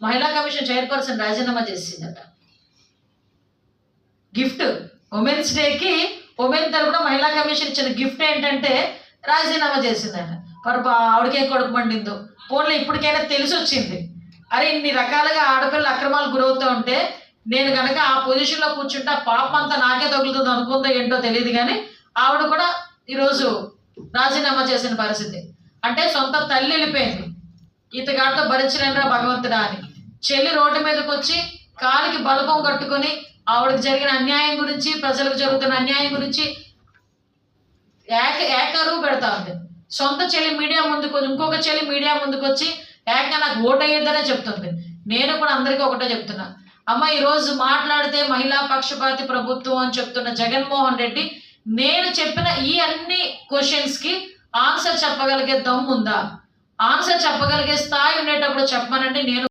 మహిళా commission chairperson రాజీనామా చేసిందట. గిఫ్ట్ ఉమెన్స్ డేకి ఉమెన్ తరపున మహిళా కమిషన్ ఇచ్చిన గిఫ్ట్ ఏంటంటే రాజీనామా చేసిందట. మరి ఆవిడకే కొడుకు మండిందో. ఫోన్లో ఇప్పటికైనా తెలిసి వచ్చింది, అరే ఇన్ని రకాలుగా ఆడపిల్లలు అక్రమాలు గురవుతూ ఉంటే నేను కనుక ఆ పొజిషన్లో కూర్చుంటే పాపం అంతా నాకే తగులుతుంది అనుకుందో ఏంటో తెలియదు, కానీ ఆవిడ కూడా ఈరోజు రాజీనామా చేసిన పరిస్థితి. అంటే సొంత తల్లి వెళ్ళిపోయింది, ఇతగాడితో భరించలేనురా భగవంతుడా అని. చెల్లి రోడ్డు మీదకి వచ్చి కాలికి బలపం కట్టుకొని ఆవిడకి జరిగిన అన్యాయం గురించి, ప్రజలకు జరుగుతున్న అన్యాయం గురించి ఏకరువు పెడతా ఉంది. సొంత చెల్లి మీడియా ముందుకు, ఇంకొక చెల్లి మీడియా ముందుకు వచ్చి ఏక నాకు ఓటు అయ్యేద్దనే చెప్తుంది. నేను కూడా అందరికీ ఒకటే చెప్తున్నా, అమ్మ ఈరోజు మాట్లాడితే మహిళా పక్షపాతి ప్రభుత్వం అని చెప్తున్న జగన్మోహన్ రెడ్డి, నేను చెప్పిన ఈ అన్ని క్వశ్చన్స్కి ఆన్సర్ చెప్పగలిగే దమ్ము ఉందా? ఆన్సర్ చెప్పగలిగే స్థాయి ఉండేటప్పుడు చెప్పమనండి. నేను